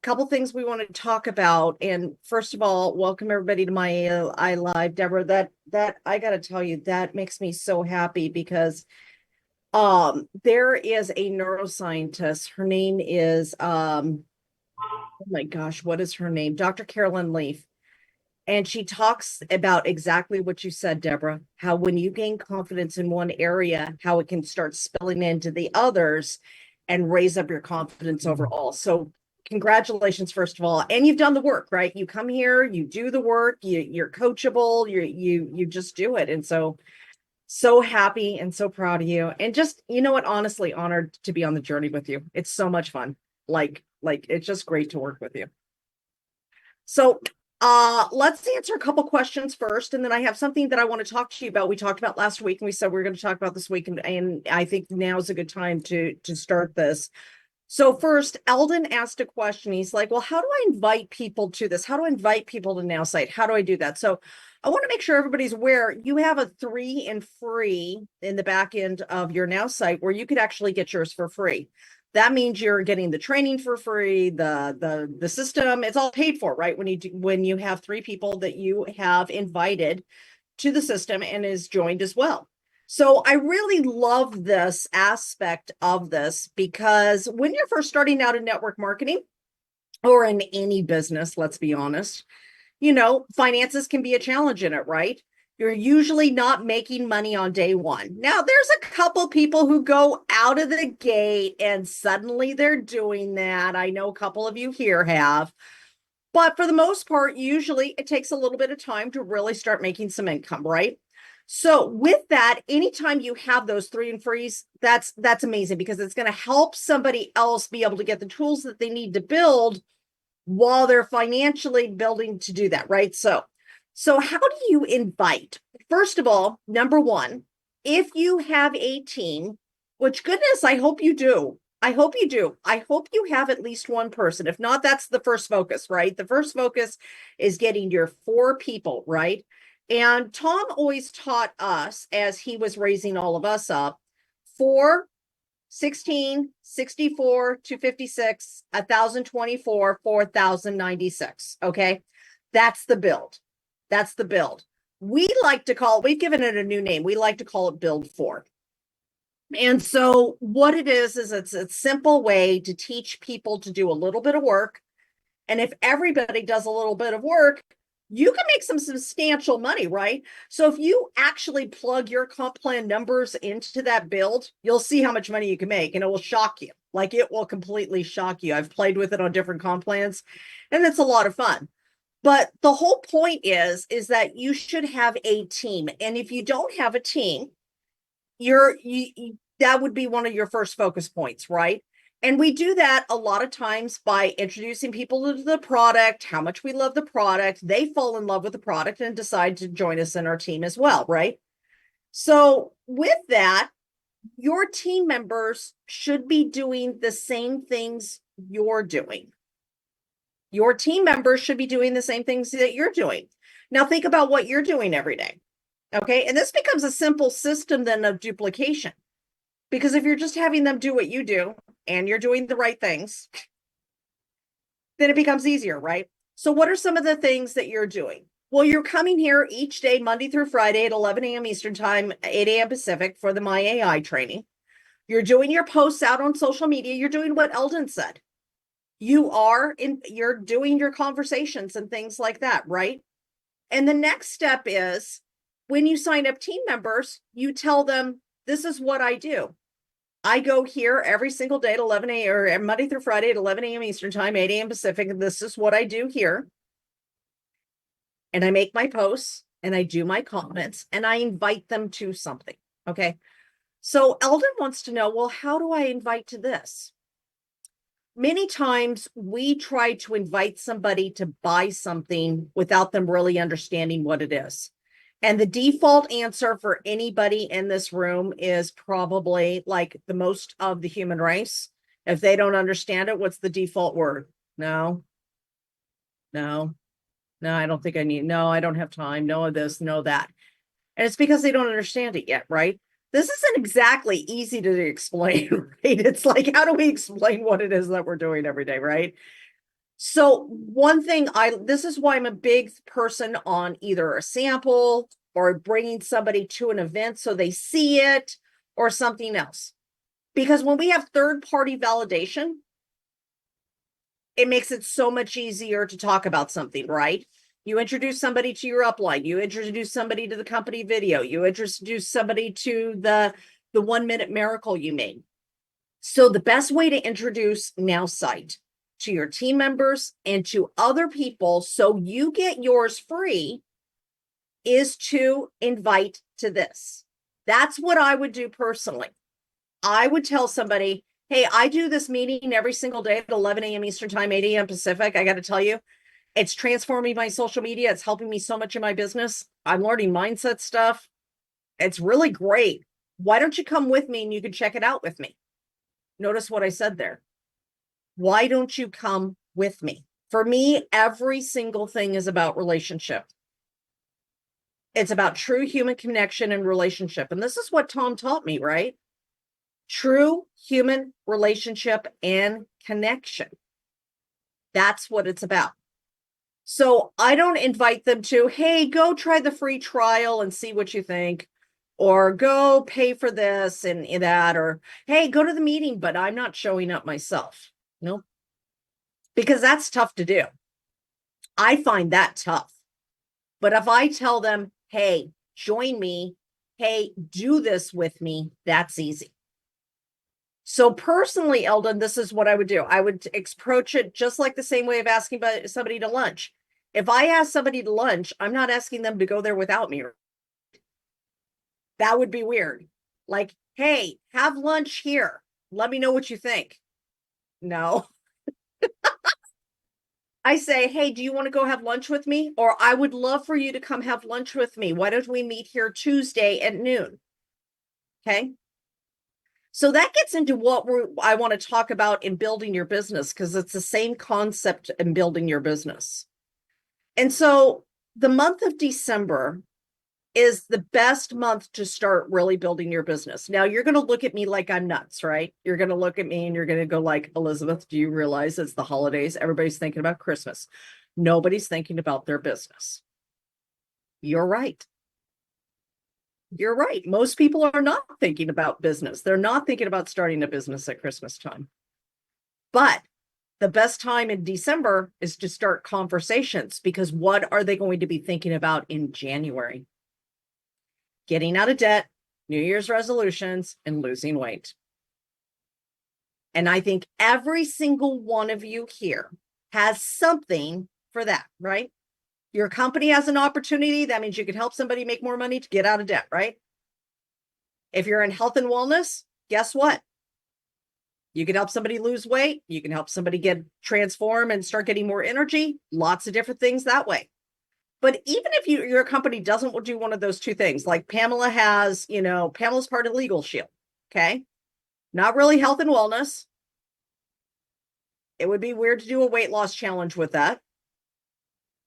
couple things we want to talk about. And first of all, welcome everybody to my iLive, Deborah. That I got to tell you, that makes me so happy because there is a neuroscientist. Her name is oh my gosh, what is her name? Dr. Carolyn Leaf. And she talks about exactly what you said, Deborah, how when you gain confidence in one area, how it can start spilling into the others and raise up your confidence overall. So congratulations, first of all. And you've done the work, right? You come here, you do the work, you're coachable, you just do it. And so happy and so proud of you. And just, you know what, honestly honored to be on the journey with you. It's so much fun. Like it's just great to work with you. So let's answer a couple questions first, and then I have something that I want to talk to you about. We talked about last week, and we said we were going to talk about this week, and I think now is a good time to start this. So first, Eldon asked a question. He's like, well, how do I invite people to this? How do I invite people to Nowsite? How do I do that? So I want to make sure everybody's aware you have a 3 and free in the back end of your Nowsite where you could actually get yours for free. That means you're getting the training for free, the system, it's all paid for, right? When you have 3 people that you have invited to the system and is joined as well. So I really love this aspect of this because when you're first starting out in network marketing or in any business, let's be honest, finances can be a challenge in it, right? You're usually not making money on day one. Now, there's a couple people who go out of the gate and suddenly they're doing that. I know a couple of you here have. But for the most part, usually it takes a little bit of time to really start making some income, right? So with that, anytime you have those 3 and frees, that's amazing because it's going to help somebody else be able to get the tools that they need to build while they're financially building to do that, right? So how do you invite? First of all, number one, if you have a team, which goodness, I hope you do. I hope you do. I hope you have at least one person. If not, that's the first focus, right? The first focus is getting your 4 people, right? And Tom always taught us as he was raising all of us up, 4, 16, 64, 256, 1,024, 4,096. Okay. That's the build. That's the build. We've given it a new name. We like to call it build 4. And so what it is it's a simple way to teach people to do a little bit of work. And if everybody does a little bit of work, you can make some substantial money, right? So if you actually plug your comp plan numbers into that build, you'll see how much money you can make and it will shock you. Like it will completely shock you. I've played with it on different comp plans and it's a lot of fun. But the whole point is that you should have a team. And if you don't have a team, that would be one of your first focus points, right? And we do that a lot of times by introducing people to the product, how much we love the product. They fall in love with the product and decide to join us in our team as well, right? So with that, your team members should be doing the same things you're doing. Your team members should be doing the same things that you're doing. Now think about what you're doing every day. Okay. And this becomes a simple system then of duplication. Because if you're just having them do what you do and you're doing the right things, then it becomes easier, right? So what are some of the things that you're doing? Well, you're coming here each day, Monday through Friday at 11 a.m. Eastern time, 8 a.m. Pacific for the My AI training. You're doing your posts out on social media. You're doing what Eldon said. You're doing your conversations and things like that, right? And the next step is when you sign up team members, you tell them, this is what I do. I go here every single day at 11 a.m. or Monday through Friday at 11 a.m. Eastern time, 8 a.m. Pacific. And this is what I do here. And I make my posts and I do my comments and I invite them to something. Okay. So Eldon wants to know, well, how do I invite to this? Many times we try to invite somebody to buy something without them really understanding what it is. And the default answer for anybody in this room is probably like the most of the human race. If they don't understand it, what's the default word? No, I don't think I need, no, I don't have time. No, this, no, that. And it's because they don't understand it yet, right? This isn't exactly easy to explain, right? It's like, how do we explain what it is that we're doing every day, right? So one thing this is why I'm a big person on either a sample or bringing somebody to an event so they see it or something else. Because when we have third-party validation, it makes it so much easier to talk about something, right? You introduce somebody to your upline, you introduce somebody to the company video, you introduce somebody to the 1-minute miracle you made. So the best way to introduce Nowsite to your team members and to other people so you get yours free is to invite to this. That's what I would do personally. I would tell somebody, hey, I do this meeting every single day at 11 a.m. Eastern time, 8 a.m. Pacific. I got to tell you, it's transforming my social media. It's helping me so much in my business. I'm learning mindset stuff. It's really great. Why don't you come with me and you can check it out with me? Notice what I said there. Why don't you come with me? For me, every single thing is about relationship. It's about true human connection and relationship. And this is what Tom taught me, right? True human relationship and connection. That's what it's about. So I don't invite them to, hey, go try the free trial and see what you think, or go pay for this and that, or hey, go to the meeting, but I'm not showing up myself. No, because that's tough to do. I find that tough. But if I tell them, hey, join me, hey, do this with me, that's easy. So personally, Eldon, this is what I would do. I would approach it just like the same way of asking somebody to lunch. If I ask somebody to lunch, I'm not asking them to go there without me. That would be weird. Like, hey, have lunch here. Let me know what you think. No. I say, hey, do you want to go have lunch with me? Or I would love for you to come have lunch with me. Why don't we meet here Tuesday at noon? Okay. So that gets into what I want to talk about in building your business, because it's the same concept in building your business. And so the month of December is the best month to start really building your business. Now you're going to look at me like I'm nuts, right? You're going to look at me and you're going to go like, Elizabeth, do you realize it's the holidays? Everybody's thinking about Christmas. Nobody's thinking about their business. You're right. You're right. Most people are not thinking about business. They're not thinking about starting a business at Christmas time. But the best time in December is to start conversations, because what are they going to be thinking about in January? Getting out of debt, New Year's resolutions, and losing weight. And I think every single one of you here has something for that, right? Your company has an opportunity. That means you can help somebody make more money to get out of debt, right? If you're in health and wellness, guess what? You can help somebody lose weight. You can help somebody transform and start getting more energy. Lots of different things that way. But even if your company doesn't do one of those two things, like Pamela has, Pamela's part of Legal Shield. Okay. Not really health and wellness. It would be weird to do a weight loss challenge with that,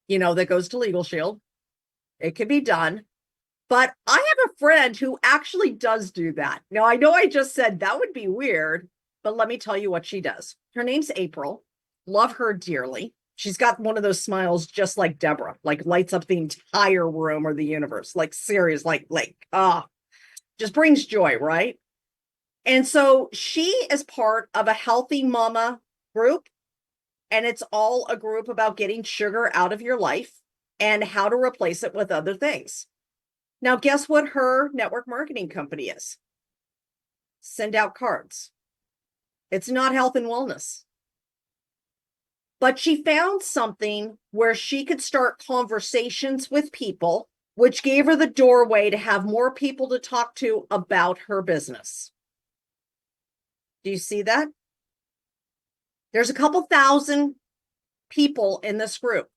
that goes to Legal Shield. It could be done. But I have a friend who actually does do that. Now, I know I just said that would be weird, but let me tell you what she does. Her name's April. Love her dearly. She's got one of those smiles just like Deborah, like lights up the entire room or the universe, like serious, just brings joy, right? And so she is part of a Healthy Mama group, and it's all a group about getting sugar out of your life and how to replace it with other things. Now, guess what her network marketing company is? Send out cards. It's not health and wellness. But she found something where she could start conversations with people, which gave her the doorway to have more people to talk to about her business. Do you see that? There's a couple thousand people in this group,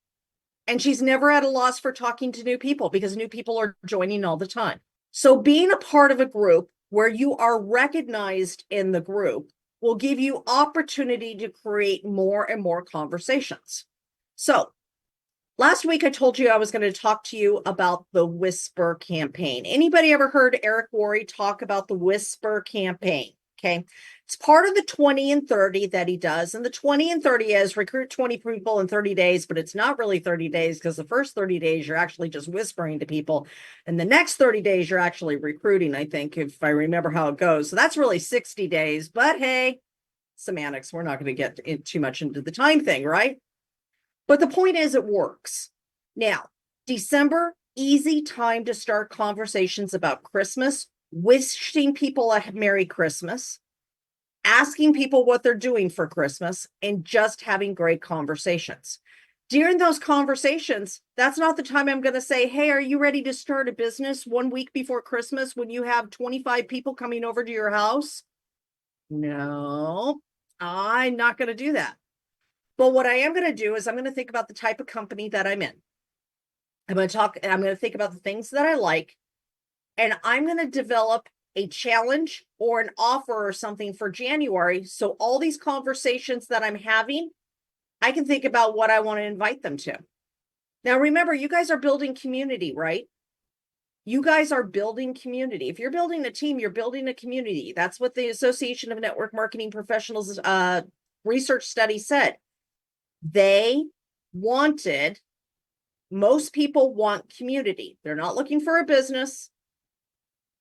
and she's never at a loss for talking to new people because new people are joining all the time. So being a part of a group where you are recognized in the group will give you opportunity to create more and more conversations. So last week I told you I was going to talk to you about the Whisper campaign. Anybody ever heard Eric Worre talk about the Whisper campaign? Okay. It's part of the 20 and 30 that he does. And the 20 and 30 is recruit 20 people in 30 days, but it's not really 30 days because the first 30 days you're actually just whispering to people. And the next 30 days you're actually recruiting, I think, if I remember how it goes. So that's really 60 days. But hey, semantics, we're not going to get too much into the time thing, right? But the point is it works. Now, December, easy time to start conversations about Christmas, wishing people a Merry Christmas, asking people what they're doing for Christmas, and just having great conversations. During those conversations, that's not the time I'm going to say, hey, are you ready to start a business 1 week before Christmas when you have 25 people coming over to your house? No, I'm not going to do that. But what I am going to do is I'm going to think about the type of company that I'm in. I'm going to think about the things that I like, and I'm going to develop a challenge or an offer or something for January. So all these conversations that I'm having, I can think about what I want to invite them to. Now, remember, you guys are building community, right? You guys are building community. If you're building a team, you're building a community. That's what the Association of Network Marketing Professionals research study said. They wanted, most people want community. They're not looking for a business.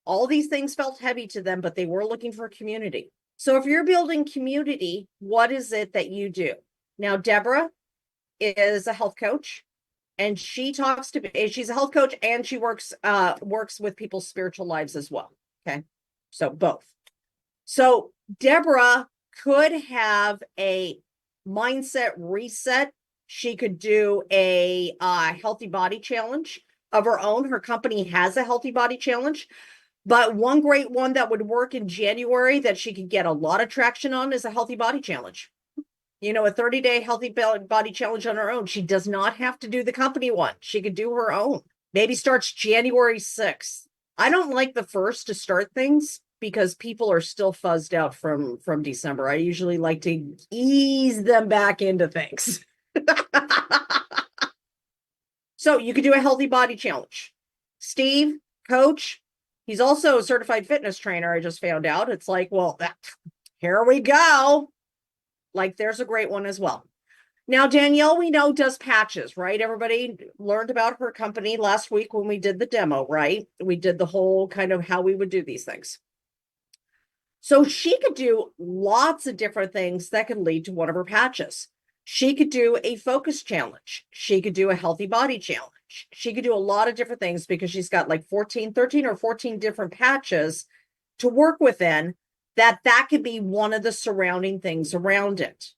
All these things felt heavy to them, but they were looking for community. So if you're building community, what is it that you do? Now, Deborah is a health coach, and she's a health coach, and she works with people's spiritual lives as well. Okay. So both. So Deborah could have a mindset reset. She could do a healthy body challenge of her own. Her company has a healthy body challenge, but one great one that would work in January that she could get a lot of traction on is a healthy body challenge. You know, a 30-day healthy body challenge on her own. She does not have to do the company one. She could do her own. Maybe starts January 6th. I don't like the first to start things because people are still fuzzed out from December. I usually like to ease them back into things. So you could do a healthy body challenge. Steve, coach, he's also a certified fitness trainer. I just found out. It's like, well, here we go. Like, there's a great one as well. Now, Danielle, we know, does patches, right? Everybody learned about her company last week when we did the demo, right? We did the whole kind of how we would do these things. So she could do lots of different things that could lead to one of her patches. She could do a focus challenge. She could do a healthy body challenge. She could do a lot of different things because she's got like 13 or 14 different patches to work within that could be one of the surrounding things around it.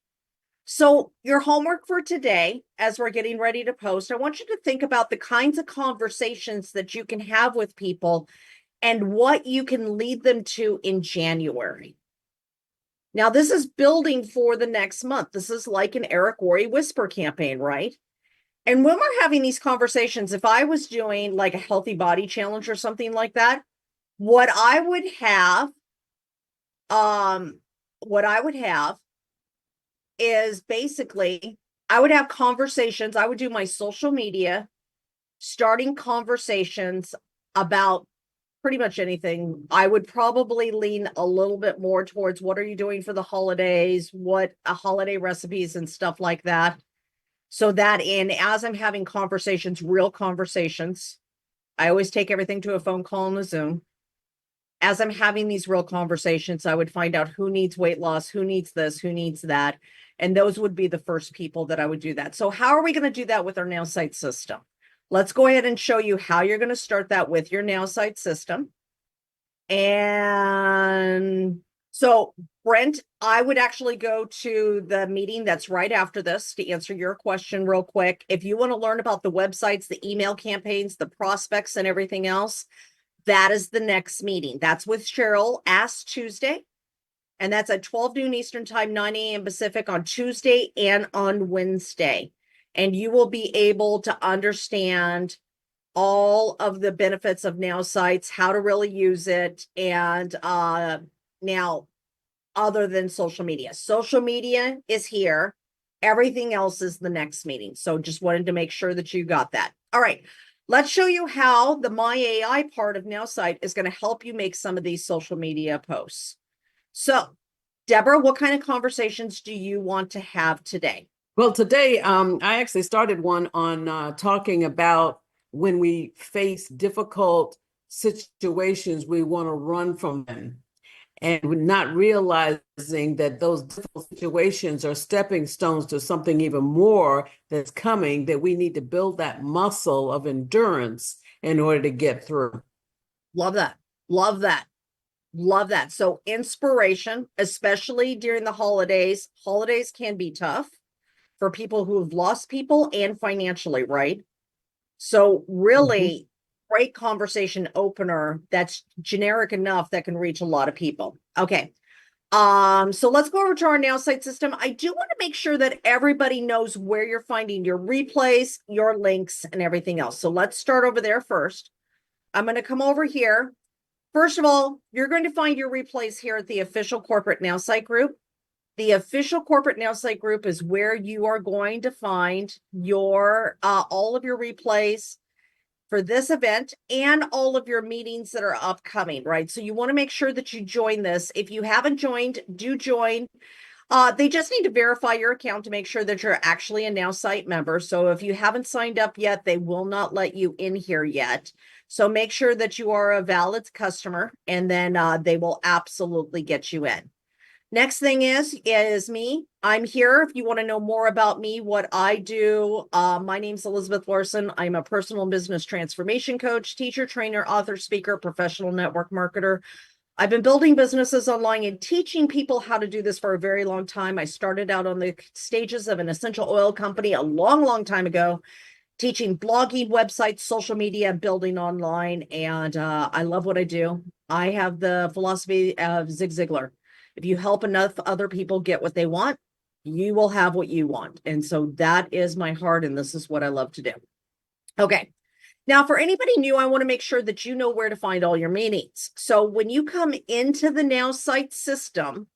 So your homework for today, as we're getting ready to post, I want you to think about the kinds of conversations that you can have with people and what you can lead them to in January. Now, this is building for the next month. This is like an Eric Worre Whisper campaign, right? And when we're having these conversations, if I was doing like a healthy body challenge or something like that, what I would have is basically, I would have conversations. I would do my social media, starting conversations about pretty much anything. I would probably lean a little bit more towards what are you doing for the holidays, what holiday recipes and stuff like that. So that as I'm having conversations, real conversations, I always take everything to a phone call and a Zoom. As I'm having these real conversations, I would find out who needs weight loss, who needs this, who needs that. And those would be the first people that I would do that. So how are we going to do that with our Nowsite system? Let's go ahead and show you how you're going to start that with your Nowsite system. And so, Brent, I would actually go to the meeting that's right after this to answer your question real quick. If you want to learn about the websites, the email campaigns, the prospects, and everything else, that is the next meeting. That's with Cheryl Ask Tuesday. And that's at 12 noon Eastern time, 9 a.m. Pacific on Tuesday and on Wednesday. And you will be able to understand all of the benefits of Nowsites, how to really use it. And now, other than social media is here. Everything else is the next meeting. So just wanted to make sure that you got that. All right. Let's show you how the My AI part of Nowsite is going to help you make some of these social media posts. So, Deborah, what kind of conversations do you want to have today? Well, today, I actually started one on talking about when we face difficult situations, we want to run from them, and we're not realizing that those difficult situations are stepping stones to something even more that's coming, that we need to build that muscle of endurance in order to get through. Love that. Love that. Love that. So, inspiration, especially during the holidays. Holidays can be tough for people who have lost people and financially, right? So really great conversation opener that's generic enough that can reach a lot of people. Okay. So let's go over to our now site system. I do want to make sure that everybody knows where you're finding your replays, your links, and everything else. So let's start over there first. I'm going to come over here. First of all, you're going to find your replays here at the official corporate now site group. The official corporate now site group is where you are going to find your all of your replays for this event and all of your meetings that are upcoming, right? So you want to make sure that you join this. If you haven't joined, do join. They just need to verify your account to make sure that you're actually a Now Site member. So if you haven't signed up yet, they will not let you in here yet. So make sure that you are a valid customer, and then they will absolutely get you in. Next thing is me. I'm here. If you want to know more about me, what I do, my name's Elizabeth Larson. I'm a personal and business transformation coach, teacher, trainer, author, speaker, professional network marketer. I've been building businesses online and teaching people how to do this for a very long time. I started out on the stages of an essential oil company a long, long time ago, teaching blogging, websites, social media, building online. And I love what I do. I have the philosophy of Zig Ziglar. If you help enough other people get what they want, you will have what you want. And so that is my heart, and this is what I love to do. Okay. Now, for anybody new, I want to make sure that you know where to find all your meetings. So when you come into the Now Site system,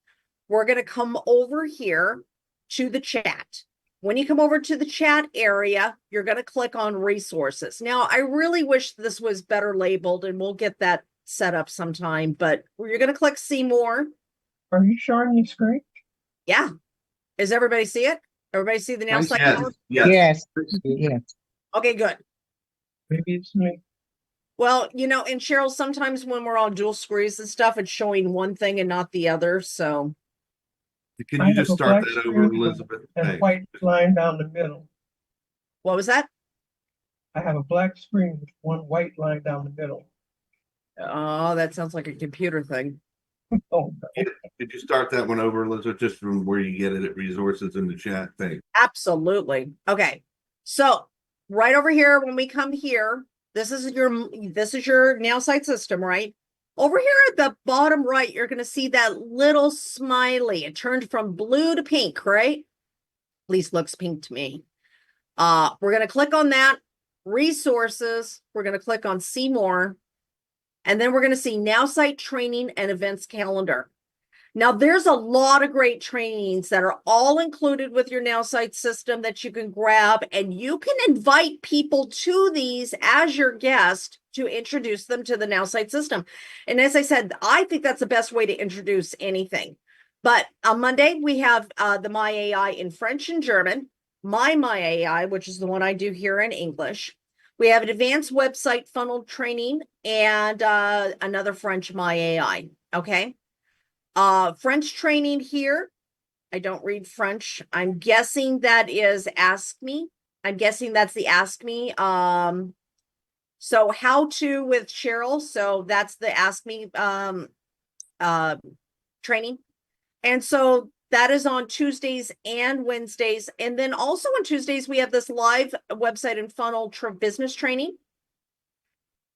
we're going to come over here to the chat. When you come over to the chat area, you're going to click on resources. Now, I really wish this was better labeled, and we'll get that set up sometime, but you're going to click see more. Are you showing your screen? Yeah. Does everybody see it? Everybody see the Now Site? Yes. Yes. Okay, good. Maybe it's me. Well, and Cheryl, sometimes when we're on dual screens and stuff, it's showing one thing and not the other. So can you just start that over, Elizabeth? And white line down the middle. What was that? I have a black screen with one white line down the middle. Oh, that sounds like a computer thing. Oh, no. Could you start that one over, Elizabeth, just from where you get it at resources in the chat thing? Absolutely. Okay. So right over here, when we come here, this is your Now Site system, right? Over here at the bottom right, you're going to see that little smiley. It turned from blue to pink, right? At least looks pink to me. We're going to click on that. Resources. We're going to click on see more. And then we're going to see Now Site training and events calendar. Now, there's a lot of great trainings that are all included with your Now Site system that you can grab, and you can invite people to these as your guest to introduce them to the Now Site system. And as I said, I think that's the best way to introduce anything. But on Monday, we have the My AI in French and German, My AI, which is the one I do here in English. We have an advanced website funnel training and another French My AI. Okay. French training here. I don't read French. I'm guessing that is Ask Me. I'm guessing that's the Ask Me. So how to with Cheryl. So that's the Ask Me training. And so that is on Tuesdays and Wednesdays. And then also on Tuesdays, we have this live website and funnel business training.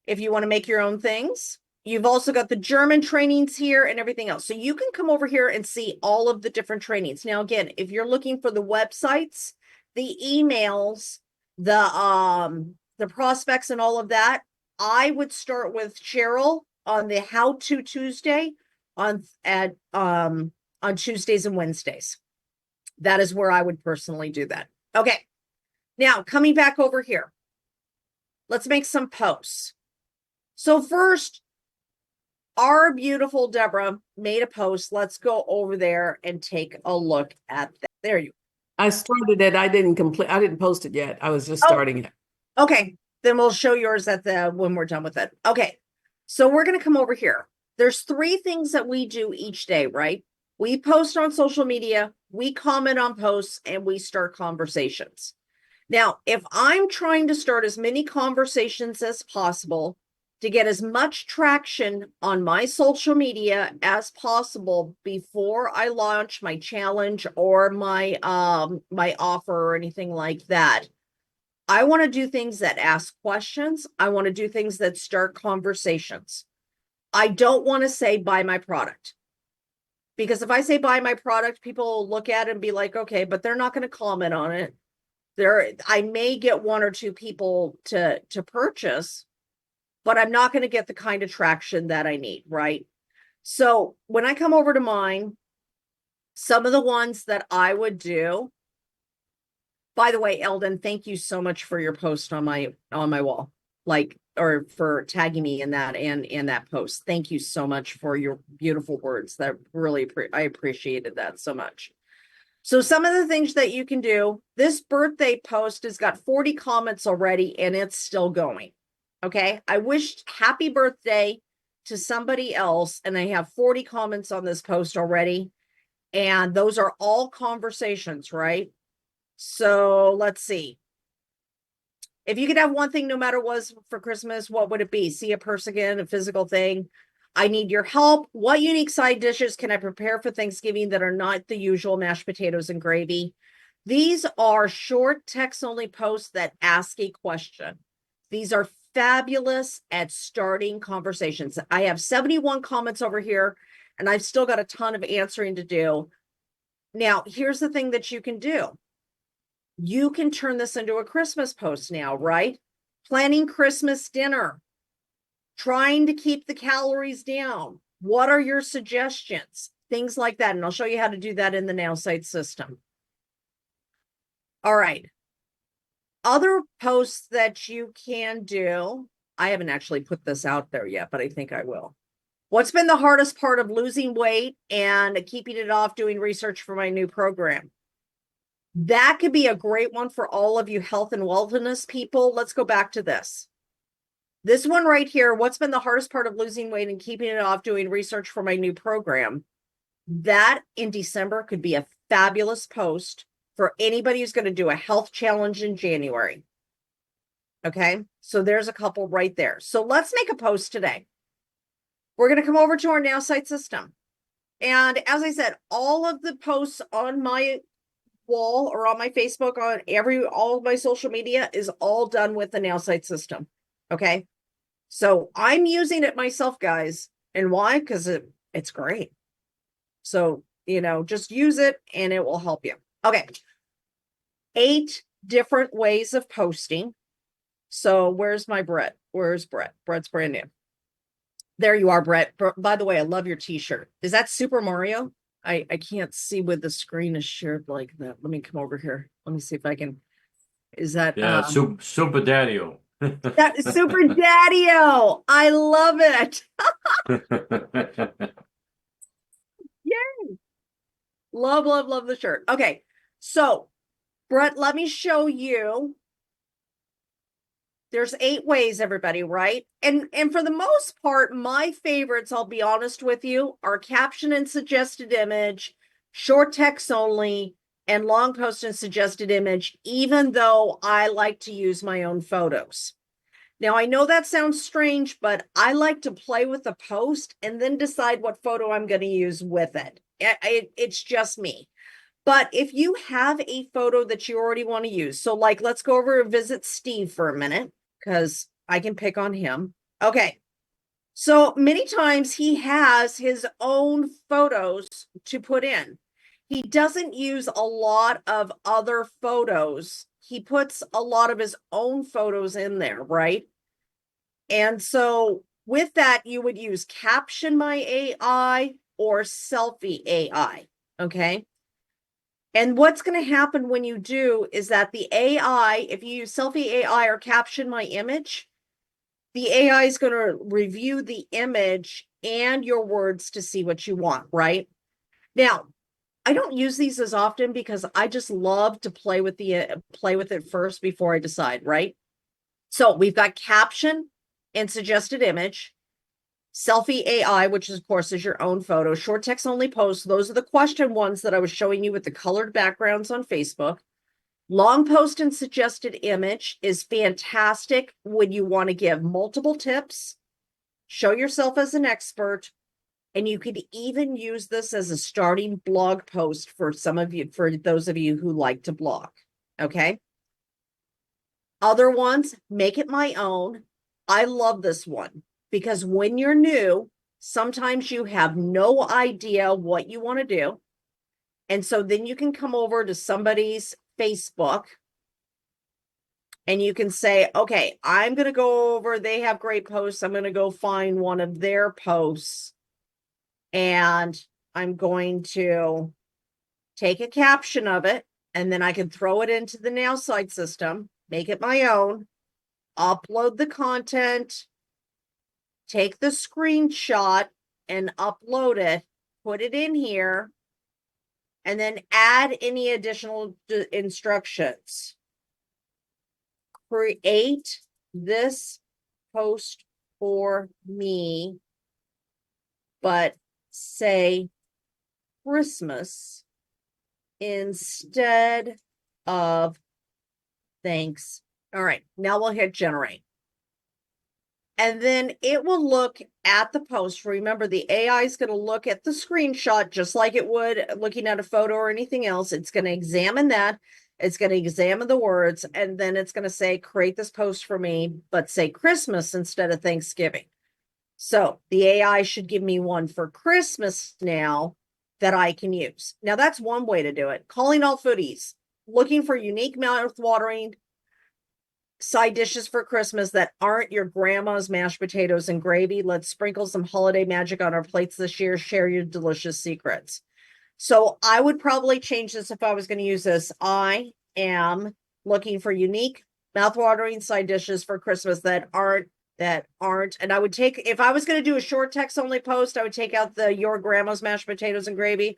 If you want to make your own things. You've also got the German trainings here and everything else. So you can come over here and see all of the different trainings. Now, again, if you're looking for the websites, the emails, the prospects and all of that, I would start with Cheryl on the How to Tuesday on Tuesdays and Wednesdays. That is where I would personally do that. Okay. Now, coming back over here, let's make some posts. So first, our beautiful Deborah made a post. Let's go over there and take a look at that. There you I started it. I didn't post it yet. I was just Oh. starting it. Okay, then we'll show yours at the when we're done with it. Okay, so we're gonna come over here. There's 3 things that we do each day, right? We post on social media, we comment on posts, and we start conversations. Now, if I'm trying to start as many conversations as possible to get as much traction on my social media as possible before I launch my challenge or my my offer or anything like that, I want to do things that ask questions. I want to do things that start conversations. I don't want to say buy my product. Because if I say buy my product, people will look at it and be like, okay, but they're not going to comment on it. I may get 1 or 2 people to purchase, but I'm not going to get the kind of traction that I need, right? So when I come over to mine, some of the ones that I would do, by the way, Eldon, thank you so much for your post on my wall, like, or for tagging me in that and in that post. Thank you so much for your beautiful words. That really, I appreciated that so much. So some of the things that you can do, this birthday post has got 40 comments already and it's still going. Okay. I wished happy birthday to somebody else and I have 40 comments on this post already. And those are all conversations, right? So let's see. If you could have one thing no matter what for Christmas, what would it be? See a person again, a physical thing. I need your help. What unique side dishes can I prepare for Thanksgiving that are not the usual mashed potatoes and gravy? These are short text only posts that ask a question. These are fabulous at starting conversations. I have 71 comments over here and I've still got a ton of answering to do. Now, here's the thing that you can do. You can turn this into a Christmas post now, right? Planning Christmas dinner, trying to keep the calories down. What are your suggestions? Things like that. And I'll show you how to do that in the Nowsite system. All right. Other posts that you can do. I haven't actually put this out there yet, but I think I will. What's been the hardest part of losing weight and keeping it off doing research for my new program? That could be a great one for all of you health and wellness people. Let's go back to this. This one right here, what's been the hardest part of losing weight and keeping it off doing research for my new program? That in December could be a fabulous post for anybody who's going to do a health challenge in January. Okay, so there's a couple right there. So let's make a post today. We're going to come over to our Nowsite system. And as I said, all of the posts on my wall or on my Facebook, on all of my social media is all done with the Nowsite system. Okay. So I'm using it myself, guys. And why? Because it's great. So, just use it and it will help you. Okay. 8 different ways of posting. So where's my Brett? Where's Brett? Brett's brand new. There you are, Brett. By the way, I love your t-shirt. Is that Super Mario? I can't see with the screen is shared like that. Let me come over here. Let me see if I can. Is that Super Daddy-O. that Super Daddy-O? I love it. Yay. Love, love, love the shirt. Okay. So, Brett, let me show you. There's 8 ways, everybody, right? And for the most part, my favorites, I'll be honest with you, are caption and suggested image, short text only, and long post and suggested image, even though I like to use my own photos. Now, I know that sounds strange, but I like to play with the post and then decide what photo I'm going to use with it. It's just me. But if you have a photo that you already want to use, so like, let's go over and visit Steve for a minute, because I can pick on him. Okay. So many times he has his own photos to put in. He doesn't use a lot of other photos. He puts a lot of his own photos in there, right? And so with that, you would use Caption My AI or Selfie AI, okay? And what's going to happen when you do is that the AI, if you use Selfie AI or Caption My Image, the AI is going to review the image and your words to see what you want, right? Now, I don't use these as often because I just love to play with it first before I decide, right? So we've got caption and suggested image, selfie AI, which is, of course, is your own photo, short text only posts. Those are the question ones that I was showing you with the colored backgrounds on Facebook. Long post and suggested image is fantastic when you want to give multiple tips, show yourself as an expert, and you could even use this as a starting blog post for those of you who like to blog. Okay. Other ones, make it my own. I love this one because when you're new, sometimes you have no idea what you want to do. And so then you can come over to somebody's Facebook and you can say, okay, I'm going to go over, they have great posts. I'm going to go find one of their posts and I'm going to take a caption of it and then I can throw it into the Nowsite system, make it my own, upload the content, take the screenshot and upload it, put it in here, and then add any additional instructions. Create this post for me, but say Christmas instead of thanks. All right, now we'll hit generate. And then it will look at the post. Remember, the AI is going to look at the screenshot just like it would looking at a photo or anything else. It's going to examine that. It's going to examine the words, and then it's going to say, create this post for me, but say Christmas instead of Thanksgiving. So the AI should give me one for Christmas now that I can use. Now, that's one way to do it. Calling all foodies, looking for unique mouth-watering side dishes for Christmas that aren't your grandma's mashed potatoes and gravy. Let's sprinkle some holiday magic on our plates this year. Share your delicious secrets. So I would probably change this if I was going to use this. I am looking for unique mouth-watering side dishes for Christmas that aren't, and I would take, if I was going to do a short text only post, I would take out the your grandma's mashed potatoes and gravy.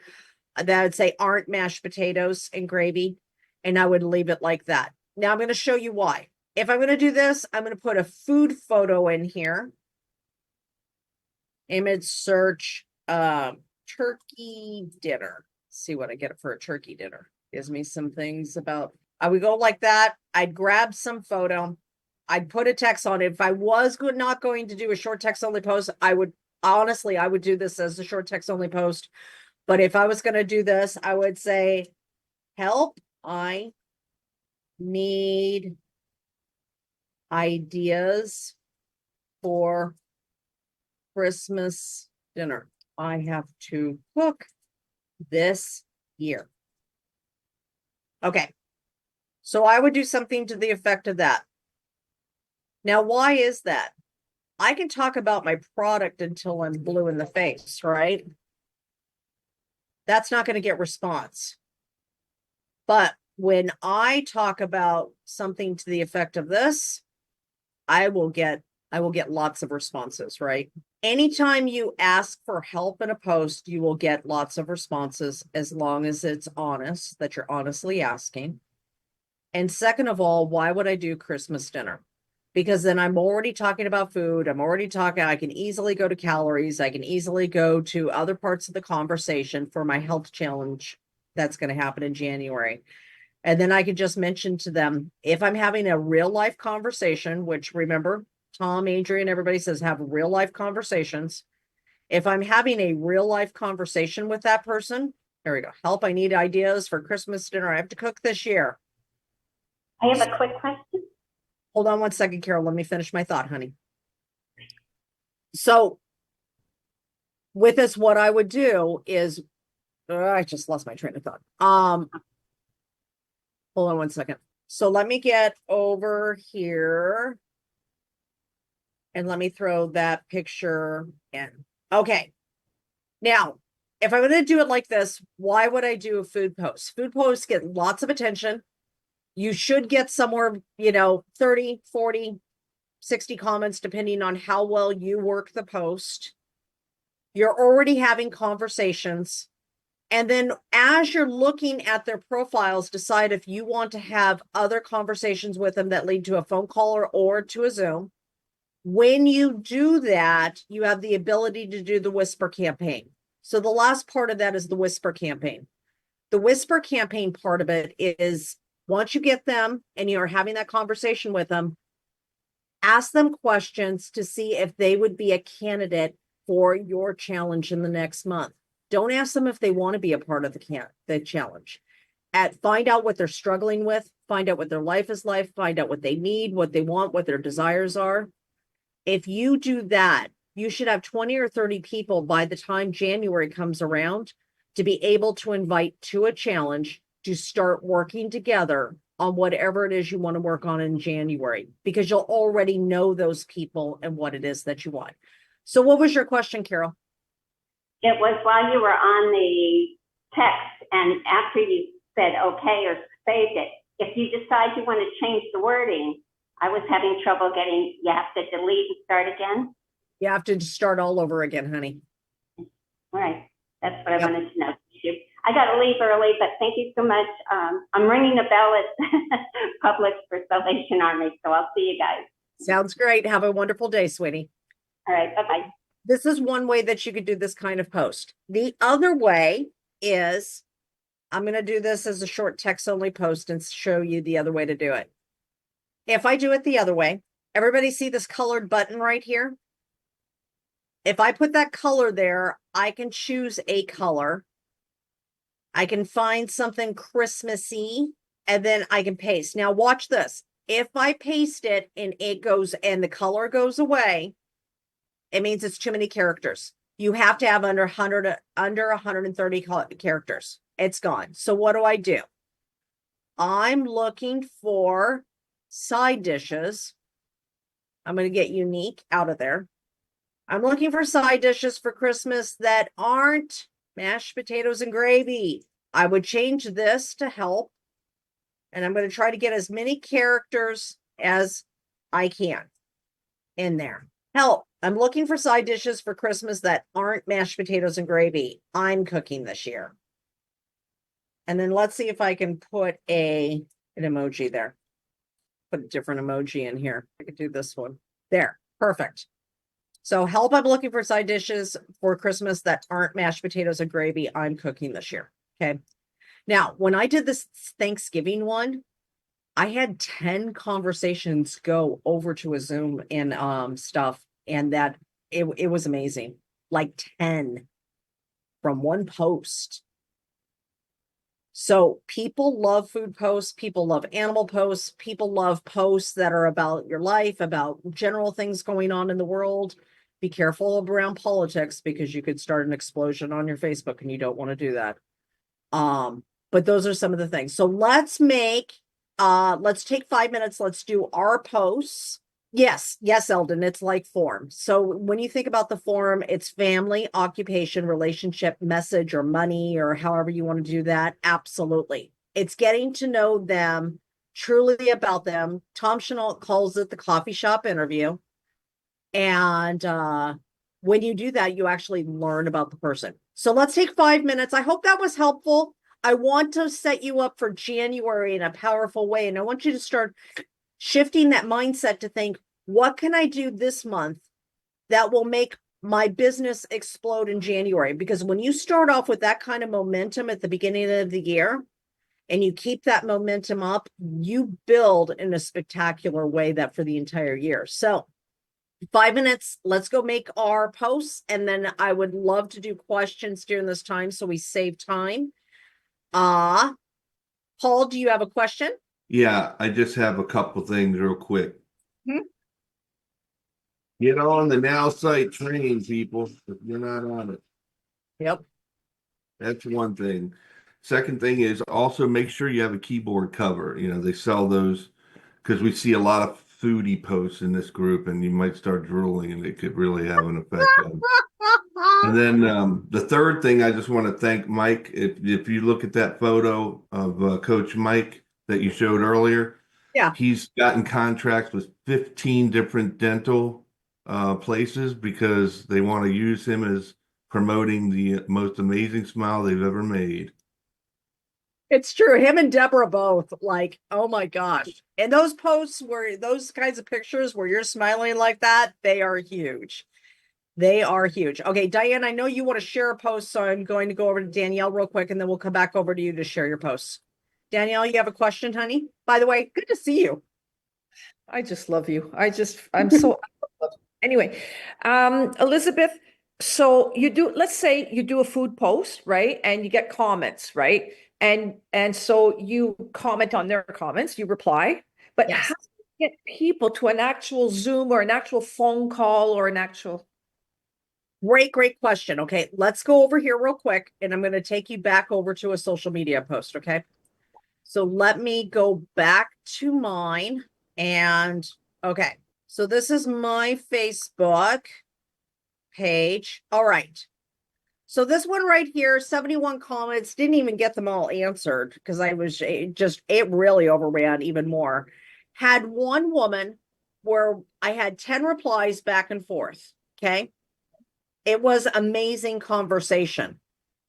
That would say aren't mashed potatoes and gravy. And I would leave it like that. Now I'm going to show you why. If I'm going to do this, I'm going to put a food photo in here. Image search, turkey dinner. See what I get for a turkey dinner. Gives me some things about, I would go like that. I'd grab some photo. I'd put a text on it. If I was not going to do a short text only post, I would do this as a short text only post. But if I was going to do this, I would say, help, I need ideas for Christmas dinner. I have to cook this year. Okay. So I would do something to the effect of that. Now, why is that? I can talk about my product until I'm blue in the face, right? That's not going to get response. But when I talk about something to the effect of this, I will get lots of responses, right? Anytime you ask for help in a post, you will get lots of responses as long as it's honest, that you're honestly asking. And second of all, why would I do Christmas dinner? Because then I'm already talking about food. I can easily go to calories. I can easily go to other parts of the conversation for my health challenge that's going to happen in January. And then I could just mention to them, if I'm having a real life conversation, which remember, Tom, Adrian, everybody says have real life conversations. If I'm having a real life conversation with that person, there we go. Help, I need ideas for Christmas dinner. I have to cook this year. I have a quick question. Hold on one second, Carol. Let me finish my thought, honey. So with this, what I would do is, I just lost my train of thought. Hold on one second. So let me get over here and let me throw that picture in. Okay. Now, if I'm going to do it like this, why would I do a food post? Food posts get lots of attention. You should get somewhere, 30, 40, 60 comments, depending on how well you work the post. You're already having conversations. And then as you're looking at their profiles, decide if you want to have other conversations with them that lead to a phone call or to a Zoom. When you do that, you have the ability to do the whisper campaign. So the last part of that is the whisper campaign. The whisper campaign part of it is once you get them and you're having that conversation with them, ask them questions to see if they would be a candidate for your challenge in the next month. Don't ask them if they want to be a part of the challenge. Find out what they're struggling with, find out what their life is like, find out what they need, what they want, what their desires are. If you do that, you should have 20 or 30 people by the time January comes around to be able to invite to a challenge to start working together on whatever it is you want to work on in January, because you'll already know those people and what it is that you want. So what was your question, Carol? It was while you were on the text and after you said okay or saved it, if you decide you want to change the wording, I was having trouble getting, you have to delete and start again? You have to start all over again, honey. All right, that's what I Yep. wanted to know. I got to leave early, but thank you so much. I'm ringing a bell at Publix for Salvation Army, so I'll see you guys. Sounds great. Have a wonderful day, sweetie. All right, bye-bye. This is one way that you could do this kind of post. The other way is, I'm going to do this as a short text only post and show you the other way to do it. If I do it the other way, everybody see this colored button right here? If I put that color there, I can choose a color. I can find something Christmassy and then I can paste. Now watch this. If I paste it and it goes and the color goes away, it means it's too many characters. You have to have under 130 characters. It's gone. So what do? I'm looking for side dishes. I'm going to get unique out of there. I'm looking for side dishes for Christmas that aren't mashed potatoes and gravy. I would change this to help. And I'm going to try to get as many characters as I can in there. Help. I'm looking for side dishes for Christmas that aren't mashed potatoes and gravy. I'm cooking this year. And then let's see if I can put an emoji there. Put a different emoji in here. I could do this one. There. Perfect. So help, I'm looking for side dishes for Christmas that aren't mashed potatoes and gravy. I'm cooking this year. Okay. Now, when I did this Thanksgiving one, I had 10 conversations go over to a Zoom and stuff. And that it was amazing. Like 10 from one post. So people love food posts, people love animal posts, people love posts that are about your life, about general things going on in the world. Be careful around politics because you could start an explosion on your Facebook and you don't want to do that. But those are some of the things. So let's take 5 minutes. Let's do our posts. Yes, Eldon, it's like form. So when you think about the form, it's family, occupation, relationship, message, or money, or however you want to do that. Absolutely. It's getting to know them, truly about them. Tom Chenault calls it the coffee shop interview. And when you do that, you actually learn about the person. So let's take 5 minutes. I hope that was helpful. I want to set you up for January in a powerful way. And I want you to start shifting that mindset to think, what can I do this month that will make my business explode in January? Because when you start off with that kind of momentum at the beginning of the year and you keep that momentum up, you build in a spectacular way that for the entire year. So 5 minutes, let's go make our posts. And then I would love to do questions during this time so we save time. Paul, do you have a question? Yeah, I just have a couple things real quick. Hmm? Get on the Now site training, people, if you're not on it. Yep. That's one thing. Second thing is also make sure you have a keyboard cover. You know, they sell those because we see a lot of foodie posts in this group and you might start drooling and it could really have an effect on. And then the third thing, I just want to thank Mike. If you look at that photo of Coach Mike that you showed earlier, Yeah. He's gotten contracts with 15 different dental places because they want to use him as promoting the most amazing smile they've ever made. It's true. Him and Deborah both, like, oh my gosh. And those posts where those kinds of pictures where you're smiling like that, they are huge. They are huge. Okay, Diane, I know you want to share a post, so I'm going to go over to Danielle real quick, and then we'll come back over to you to share your posts. Danielle, you have a question, honey? By the way, good to see you. I just love you. I'm so anyway, Elizabeth, so you do, let's say you do a food post, right? And you get comments, right? And so you comment on their comments, you reply, but Yes. how do you get people to an actual Zoom or an actual phone call or an actual? Great question. Okay, let's go over here real quick, and I'm going to take you back over to a social media post, okay? So let me go back to mine, and okay, so this is my Facebook page. All right. So this one right here, 71 comments, didn't even get them all answered because I was it really overran even more. Had one woman where I had 10 replies back and forth. Okay. It was amazing conversation.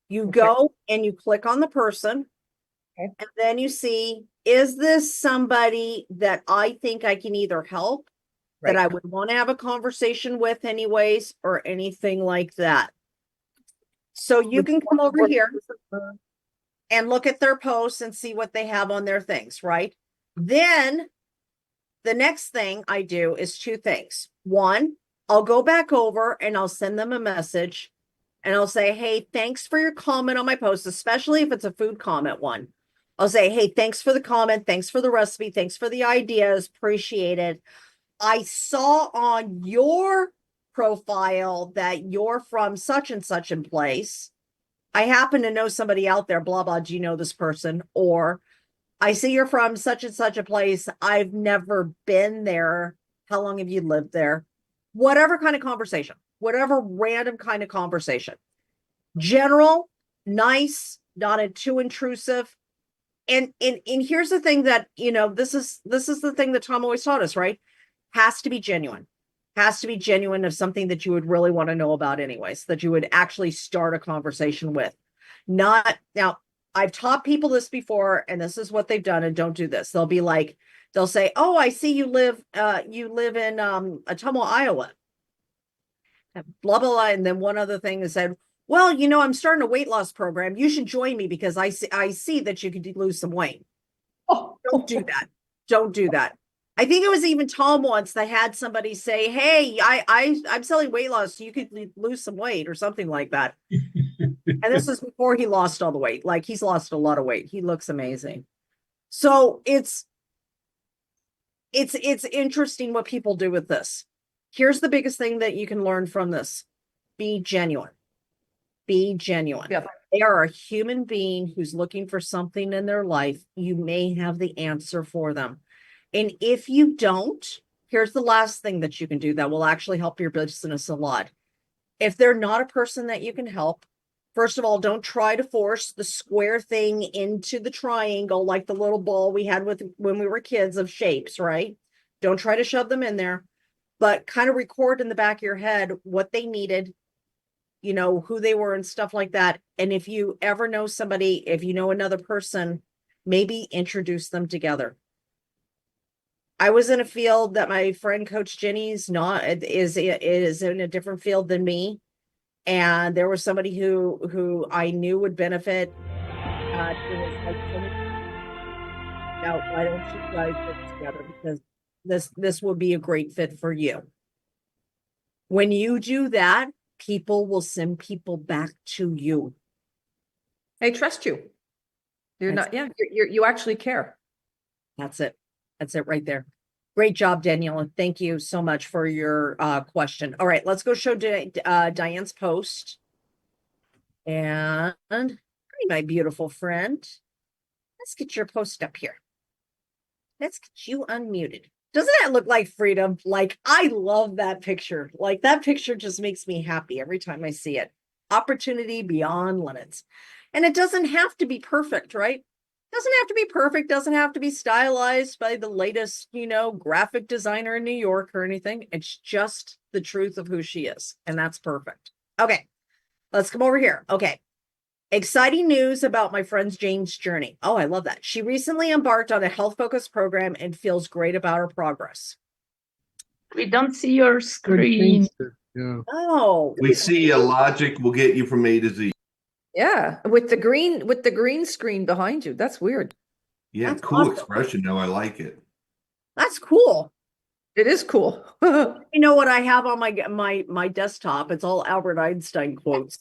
You Okay. go and you click on the person, Okay. and then you see, is this somebody that I think I can either help, that Right. I would want to have a conversation with anyways, or anything like that. So you can come over here and look at their posts and see what they have on their things, right? Then the next thing I do is two things. One, I'll go back over and I'll send them a message and I'll say, hey, thanks for your comment on my post, especially if it's a food comment one. I'll say, hey, thanks for the comment. Thanks for the recipe. Thanks for the ideas. Appreciate it. I saw on your profile that you're from such and such in place. I happen to know somebody out there, blah, blah. Do you know this person? Or I see you're from such and such a place. I've never been there. How long have you lived there? Whatever kind of conversation, whatever random kind of conversation. General, nice, not too intrusive. And here's the thing that, this is the thing that Tom always taught us, right? Has to be genuine. Has to be genuine of something that you would really want to know about anyways, that you would actually start a conversation with. Not now, I've taught people this before, and this is what they've done, and don't do this. They'll be like, they'll say, oh, I see you live in Ottumwa, Iowa. Blah, blah, blah. And then one other thing is said, well, I'm starting a weight loss program. You should join me because I see that you could lose some weight. Oh, Don't do that. Don't do that. I think it was even Tom once that had somebody say, hey, I'm selling weight loss, so you could lose some weight or something like that. And this is before he lost all the weight. Like, he's lost a lot of weight. He looks amazing. So it's interesting what people do with this. Here's the biggest thing that you can learn from this. Be genuine. Be genuine. Yeah. They are a human being who's looking for something in their life. You may have the answer for them. And if you don't, here's the last thing that you can do that will actually help your business a lot. If they're not a person that you can help, first of all, don't try to force the square thing into the triangle like the little ball we had when we were kids of shapes, right? Don't try to shove them in there, but kind of record in the back of your head what they needed, who they were and stuff like that. And if you ever know somebody, if you know another person, maybe introduce them together. I was in a field that my friend Coach Jenny's is in a different field than me. And there was somebody who I knew would benefit. It was like, now, why don't you guys get together? Because this will be a great fit for you. When you do that, people will send people back to you. They trust you. You're not, yeah, you actually care. That's it. That's it right there. Great job, Danielle. And thank you so much for your question. All right, let's go show Diane's post. And my beautiful friend, let's get your post up here. Let's get you unmuted. Doesn't that look like freedom? Like, I love that picture. Like, that picture just makes me happy every time I see it. Opportunity beyond limits. And it doesn't have to be perfect, right? Doesn't have to be perfect, doesn't have to be stylized by the latest, graphic designer in New York or anything. It's just the truth of who she is, and that's perfect. Okay, let's come over here. Okay. Exciting news about my friend's Jane's journey. Oh, I love that. She recently embarked on a health-focused program and feels great about her progress. We don't see your screen. Yeah. Oh, We see a logic will get you from A to Z. Yeah, with the green screen behind you. That's weird. Yeah, That's cool awesome. expression though. I like it. that's cool. It is cool. You know what I have on my desktop? It's all Albert Einstein quotes.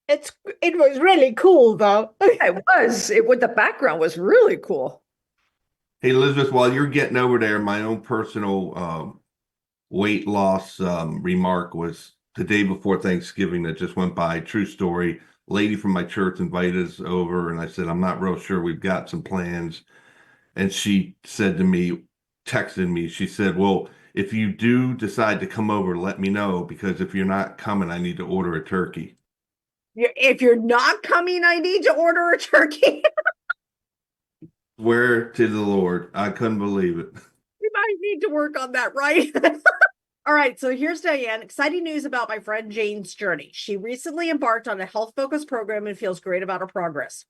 It was really cool though. The background was really cool. Hey, Elizabeth, while you're getting over there, my own personal weight loss remark was the day before Thanksgiving that just went by. True story. Lady from my church invited us over, and I said, I'm not real sure. We've got some plans. And she said to me, texted me, she said, well, if you do decide to come over, let me know, because if you're not coming, I need to order a turkey. If you're not coming, I need to order a turkey. Swear to the Lord. I couldn't believe it. We might need to work on that, right? All right, so here's Diane. Exciting news about my friend Jane's journey. She recently embarked on a health-focused program and feels great about her progress.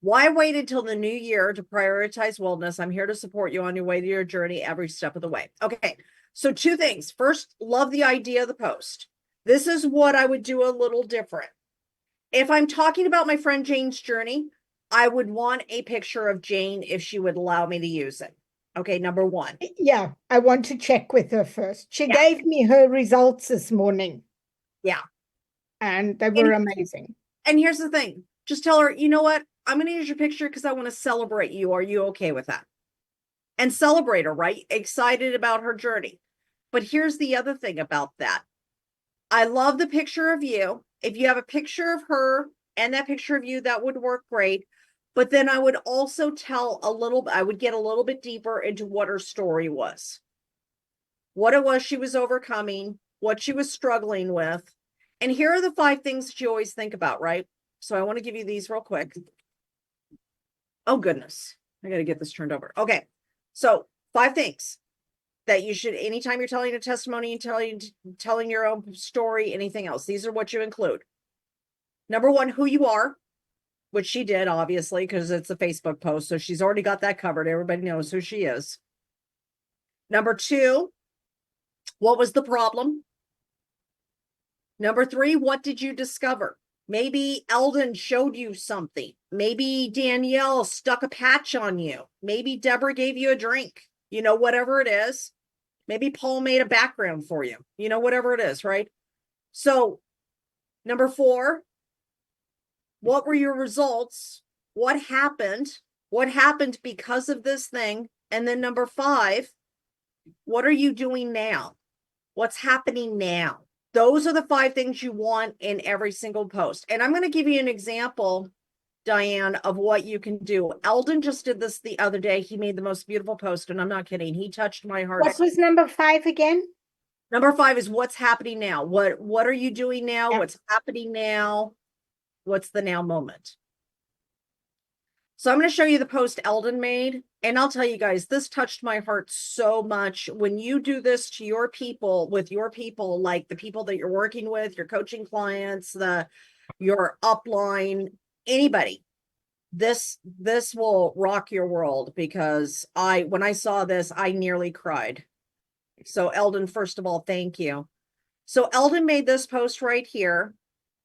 Why wait until the new year to prioritize wellness? I'm here to support you on your way to your journey every step of the way. Okay, so two things. First, love the idea of the post. This is what I would do a little different. If I'm talking about my friend Jane's journey, I would want a picture of Jane if she would allow me to use it. Okay, number one. Yeah, I want to check with her first. She Yeah. gave me her results this morning. Yeah. And they were amazing. And here's the thing. Just tell her, you know what? I'm going to use your picture because I want to celebrate you. Are you okay with that? And celebrate her, right? Excited about her journey. But here's the other thing about that. I love the picture of you. If you have a picture of her and that picture of you, that would work great. But then I would also I would get a little bit deeper into what her story was. What it was she was overcoming, what she was struggling with. And here are the 5 things that you always think about, right? So I want to give you these real quick. Oh, goodness. I got to get this turned over. Okay. So 5 things that you should, anytime you're telling a testimony, telling your own story, anything else, these are what you include. Number 1, who you are, which she did, obviously, because it's a Facebook post. So she's already got that covered. Everybody knows who she is. Number 2, what was the problem? Number 3, what did you discover? Maybe Eldon showed you something. Maybe Danielle stuck a patch on you. Maybe Deborah gave you a drink. Whatever it is. Maybe Paul made a background for you. Whatever it is, right? So, number 4, what were your results? What happened? What happened because of this thing? And then number 5, what are you doing now? What's happening now? Those are the 5 things you want in every single post. And I'm going to give you an example, Diane, of what you can do. Eldon just did this the other day. He made the most beautiful post, and I'm not kidding. He touched my heart. What was number 5 again? Number 5 is what's happening now. What are you doing now? Yeah. What's happening now? What's the now moment? So I'm going to show you the post Eldon made. And I'll tell you guys, this touched my heart so much. When you do this to your people, with your people, like the people that you're working with, your coaching clients, your upline, anybody, this will rock your world, because when I saw this, I nearly cried. So Eldon, first of all, thank you. So Eldon made this post right here.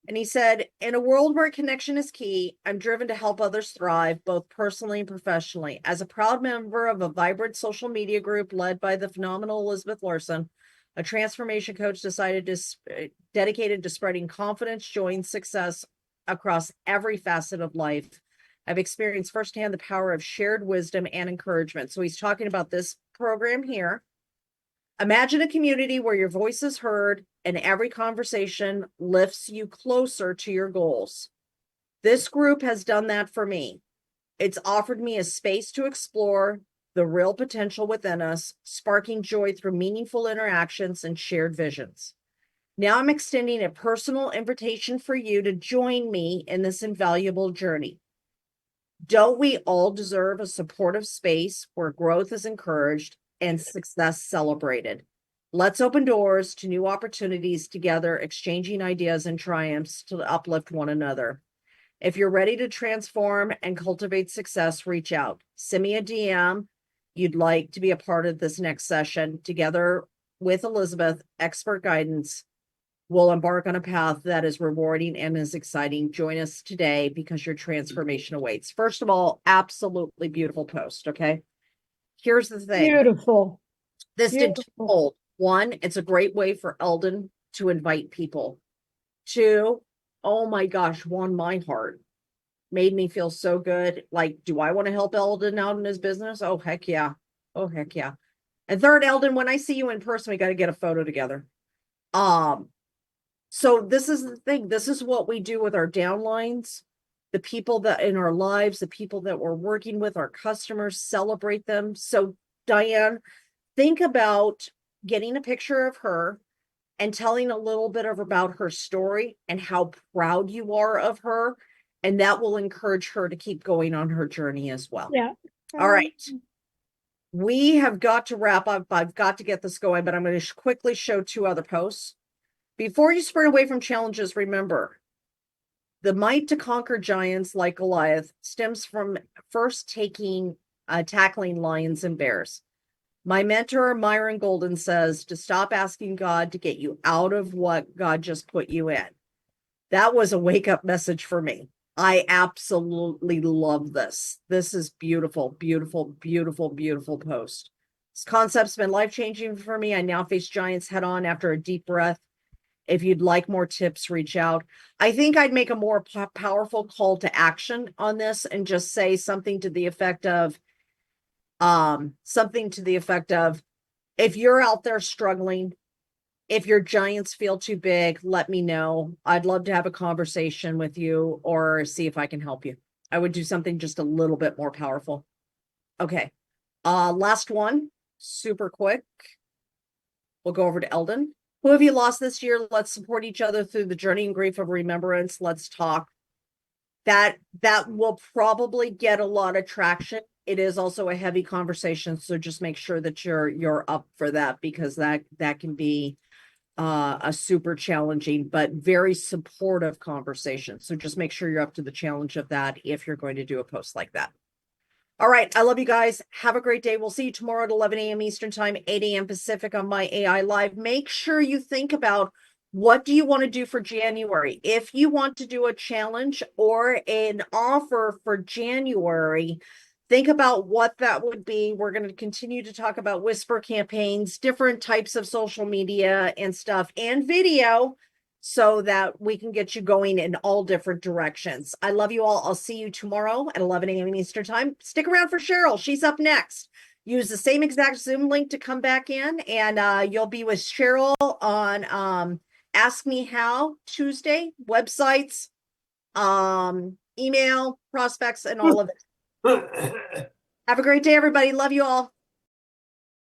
And he said, in a world where connection is key, I'm driven to help others thrive, both personally and professionally. As a proud member of a vibrant social media group led by the phenomenal Elizabeth Larson, a transformation coach dedicated to spreading confidence, joy, and success across every facet of life. I've experienced firsthand the power of shared wisdom and encouragement. So he's talking about this program here. Imagine a community where your voice is heard and every conversation lifts you closer to your goals. This group has done that for me. It's offered me a space to explore the real potential within us, sparking joy through meaningful interactions and shared visions. Now I'm extending a personal invitation for you to join me in this invaluable journey. Don't we all deserve a supportive space where growth is encouraged and success celebrated? Let's open doors to new opportunities together, exchanging ideas and triumphs to uplift one another. If you're ready to transform and cultivate success, reach out. Send me a DM. You'd like to be a part of this next session. Together with Elizabeth, expert guidance, we'll embark on a path that is rewarding and is exciting. Join us today because your transformation awaits. First of all, absolutely beautiful post. Okay. Here's the thing. Beautiful. This did Beautiful. twofold. One, it's a great way for Eldon to invite people. Two, oh my gosh, won my heart. Made me feel so good. Like, do I want to help Eldon out in his business? Oh, heck yeah. Oh, heck yeah. And third, Eldon, when I see you in person, we got to get a photo together. So this is the thing. This is what we do with our downlines, the people that in our lives, the people that we're working with, our customers, celebrate them. So Diane, think about getting a picture of her and telling a little bit of about her story and how proud you are of her. And that will encourage her to keep going on her journey as well. Yeah. All right. We have got to wrap up. I've got to get this going, but I'm going to quickly show two other posts. Before you sprint away from challenges, remember, the might to conquer giants like Goliath stems from first tackling lions and bears. My mentor, Myron Golden, says to stop asking God to get you out of what God just put you in. That was a wake-up message for me. I absolutely love this. This is beautiful, beautiful, beautiful, beautiful post. This concept's been life-changing for me. I now face giants head-on after a deep breath. If you'd like more tips, reach out. I think I'd make a more powerful call to action on this and just say something to the effect of, if you're out there struggling, if your giants feel too big, let me know. I'd love to have a conversation with you or see if I can help you. I would do something just a little bit more powerful. Okay. Last one, super quick. We'll go over to Eldon. Who have you lost this year? Let's support each other through the journey and grief of remembrance. Let's talk. That will probably get a lot of traction. It is also a heavy conversation, so just make sure that you're up for that, because that can be a super challenging but very supportive conversation. So just make sure you're up to the challenge of that if you're going to do a post like that. All right. I love you guys. Have a great day. We'll see you tomorrow at 11 a.m. Eastern time, 8 a.m. Pacific on my AI Live. Make sure you think about, what do you want to do for January? If you want to do a challenge or an offer for January, think about what that would be. We're going to continue to talk about whisper campaigns, different types of social media and stuff, and video, so that we can get you going in all different directions. I love you all. I'll see you tomorrow at 11 a.m. Eastern time. Stick around for Cheryl. She's up next. Use the same exact Zoom link to come back in, and you'll be with Cheryl on Ask Me How Tuesday, websites, email, prospects, and all of it. Have a great day, everybody. Love you all.